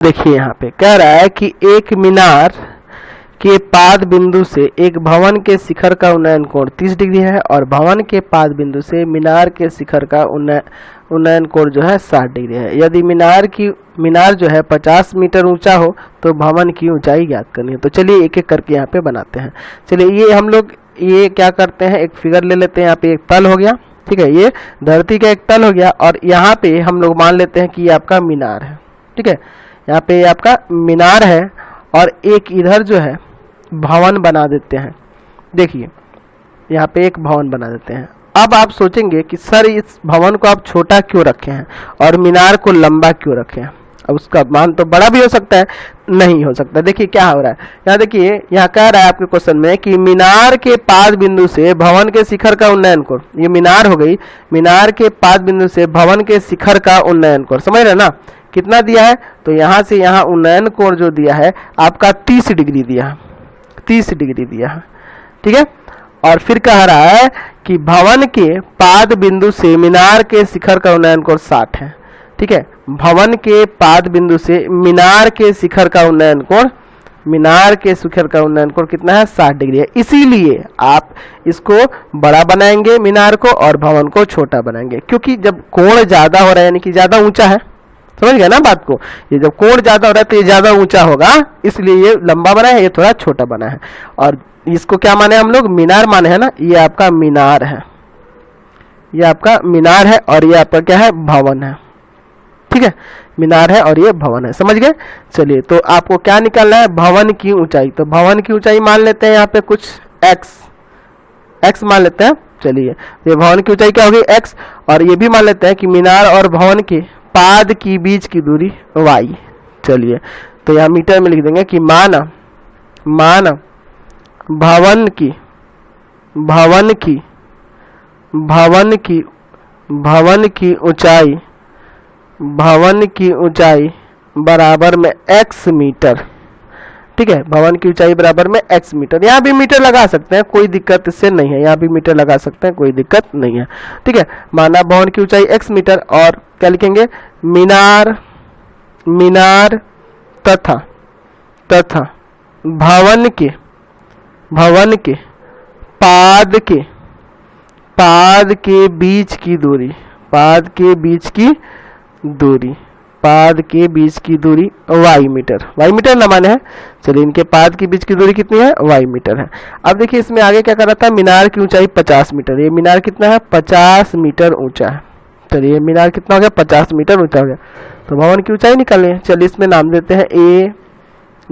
देखिए यहाँ पे कह रहा है कि एक मीनार के पाद बिंदु से एक भवन के शिखर का उन्नयन कोण 30 डिग्री है और भवन के पाद बिंदु से मीनार के शिखर का उन्नयन कोण जो है 60 डिग्री है। यदि मीनार जो है 50 मीटर ऊंचा हो तो भवन की ऊंचाई ज्ञात करनी है। तो चलिए एक एक करके यहाँ पे बनाते हैं। चलिए ये हम लोग ये क्या करते हैं, एक फिगर ले लेते हैं। यहाँ पे एक तल हो गया, ठीक है, ये धरती का एक तल हो गया और यहाँ पे हम लोग मान लेते हैं कि ये आपका मीनार है, ठीक है, यहाँ पे आपका मीनार है और एक इधर जो है भवन बना देते हैं। देखिए यहाँ पे एक भवन बना देते हैं। अब आप सोचेंगे कि सर इस भवन को आप छोटा क्यों रखे हैं और मीनार को लंबा क्यों रखे हैं। अब उसका मान तो बड़ा भी हो सकता है, नहीं हो सकता। देखिए क्या हो रहा है, यहाँ देखिए, यहाँ कह रहा है आपके क्वेश्चन में कि मीनार के पाद बिंदु से भवन के शिखर का उन्नयन कोण, ये मीनार हो गई, मीनार के पाद बिंदु से भवन के शिखर का उन्नयन कोण, समझ रहे ना, कितना दिया है। तो यहाँ से यहाँ उन्नयन कोण जो दिया है आपका 30 डिग्री दिया है, 30 डिग्री दिया है, ठीक है। और फिर कह रहा है कि भवन के पाद बिंदु से मीनार के शिखर का उन्नयन कोण 60 है, ठीक है। भवन के पाद बिंदु से मीनार के शिखर का उन्नयन कोण, मीनार के शिखर का उन्नयन कोण कितना है, 60 डिग्री है। इसीलिए आप इसको बड़ा बनाएंगे मीनार को और भवन को छोटा बनाएंगे, क्योंकि जब कोण ज्यादा हो रहा है यानी कि ज्यादा ऊंचा है, समझ गया ना बात को। ये जब कोण ज्यादा हो रहा है तो ये ज्यादा ऊंचा होगा, इसलिए ये लंबा बना है, ये थोड़ा छोटा बना है। और इसको क्या माने हम लोग, मीनार माने है ना, ये आपका मीनार है, ये आपका मीनार है और ये आपका क्या है, भवन है, ठीक है। मीनार है और ये भवन है, समझ गए। चलिए तो आपको क्या निकालना है, भवन की ऊंचाई। तो भवन की ऊंचाई मान लेते हैं यहाँ पे कुछ x मान लेते हैं। चलिए ये भवन की ऊंचाई क्या होगी, x, और ये भी मान लेते हैं कि मीनार और भवन के पाद की बीच की दूरी y। चलिए तो यहाँ मीटर में लिख देंगे कि मान भवन की ऊंचाई बराबर में x मीटर, ठीक है। भवन की ऊंचाई बराबर में x मीटर। यहाँ भी मीटर लगा सकते हैं, कोई दिक्कत इससे नहीं है, यहाँ भी मीटर लगा सकते हैं, कोई दिक्कत नहीं है, ठीक है। माना भवन की ऊंचाई x मीटर और क्या लिखेंगे, मीनार तथा भवन के पाद के बीच की दूरी y मीटर ना माने है। चलिए इनके पाद के बीच की दूरी कितनी है, y मीटर है। अब देखिए इसमें आगे क्या कर रहा था, मीनार की ऊंचाई 50 मीटर। ये मीनार कितना है, 50 मीटर ऊंचा है। चलिए मीनार कितना हो गया, 50 मीटर ऊंचा हो गया। तो भवन की ऊंचाई निकालनी है। चलिए इसमें नाम देते हैं A,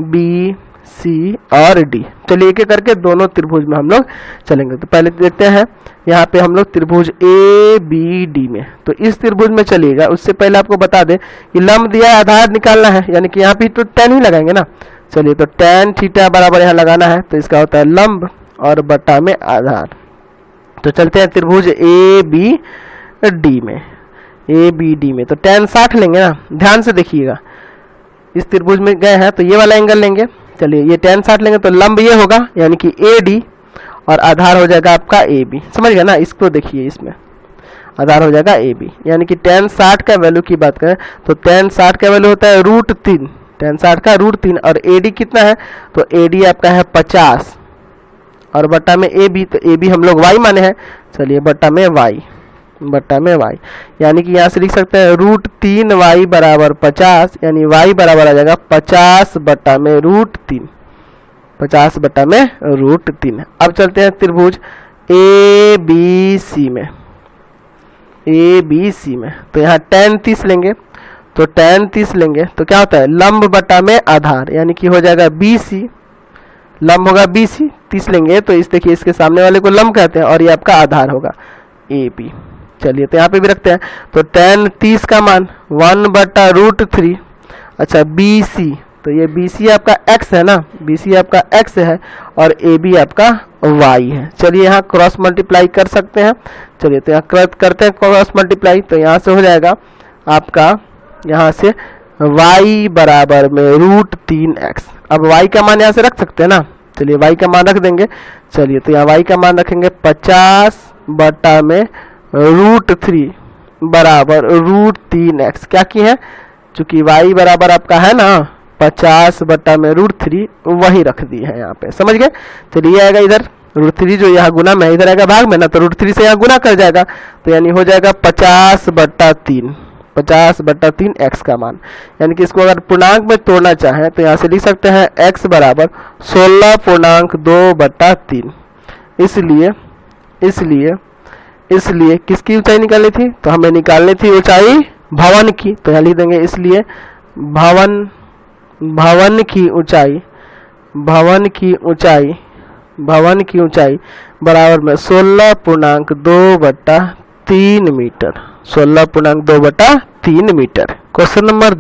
B, C और D। चलिए एक एक करके दोनों त्रिभुज में हम लोग चलेंगे। तो पहले देखते हैं यहाँ पे हम लोग त्रिभुज ABD में। तो इस त्रिभुज में चलिएगा, उससे पहले आपको बता दें कि लंब दिया है, आधार निकालना है, यानी कि यहाँ पे तो tan ही लगाएंगे ना। चलिए तो tan थीटा बराबर यहाँ लगाना है, तो इसका होता है लंब और बटा में आधार। तो चलते हैं त्रिभुज ABD में। तो tan 60 लेंगे ना, ध्यान से देखिएगा, इस त्रिभुज में गए हैं तो ये वाला एंगल लेंगे। चलिए ये tan 60 लेंगे तो लंब ये होगा यानी कि AD और आधार हो जाएगा आपका AB, समझ गया ना। इसको देखिए, इसमें आधार हो जाएगा AB, यानी कि tan 60 का वैल्यू की बात करें तो tan 60 का वैल्यू होता है √3, tan 60 का √3 और AD कितना है, तो AD आपका है 50 और बटा में AB, तो AB हम लोग y माने हैं। चलिए बटा में y, यानी कि यहाँ से लिख सकते हैं √3y बराबर 50, यानी y बराबर आ जाएगा 50 बटा में √3, 50 बटा में √3। अब चलते हैं त्रिभुज ABC में। तो यहाँ tan 30 लेंगे, तो tan 30 लेंगे तो क्या होता है, लंब बटा में आधार, यानी कि हो जाएगा BC, लंब होगा BC, 30 लेंगे तो इस देखिए इसके सामने वाले को लंब कहते हैं और ये आपका आधार होगा AB। चलिए तो यहाँ पे भी रखते हैं, तो tan 30 का मान 1 बटा √3। अच्छा BC, तो ये BC आपका x है ना, BC आपका x है और AB आपका y है। चलिए यहाँ क्रॉस मल्टीप्लाई कर सकते हैं। चलिए तो यहाँ करते हैं क्रॉस मल्टीप्लाई, तो यहाँ से हो जाएगा आपका, यहाँ से y बराबर में √3x। अब y का मान यहाँ से रख सकते हैं ना, चलिए y का मान रख देंगे। चलिए तो यहाँ y का मान रखेंगे 50 बटा में √3 बराबर √3x, क्या की है चूंकि y बराबर आपका है ना 50 बटा में √3, वही रख दी है यहाँ पे, समझ गए। चलिए आएगा इधर √3 जो यहाँ गुना में इधर आएगा भाग में ना, तो √3 से यहाँ गुना कर जाएगा, तो यानी हो जाएगा 50 बटा 3, 50 बटा 3 x का मान। यानी कि इसको अगर पूर्णांक में तोड़ना चाहें तो यहाँ से लिख सकते हैं x बराबर 16.2 बटा 3। इसलिए किसकी ऊंचाई निकालनी थी, तो हमें निकालनी थी ऊंचाई भवन की, तो यहाँ लिख देंगे इसलिए भवन की ऊंचाई बराबर में 16.2 बटा 3 मीटर, 16.2 बटा 3 मीटर। Question number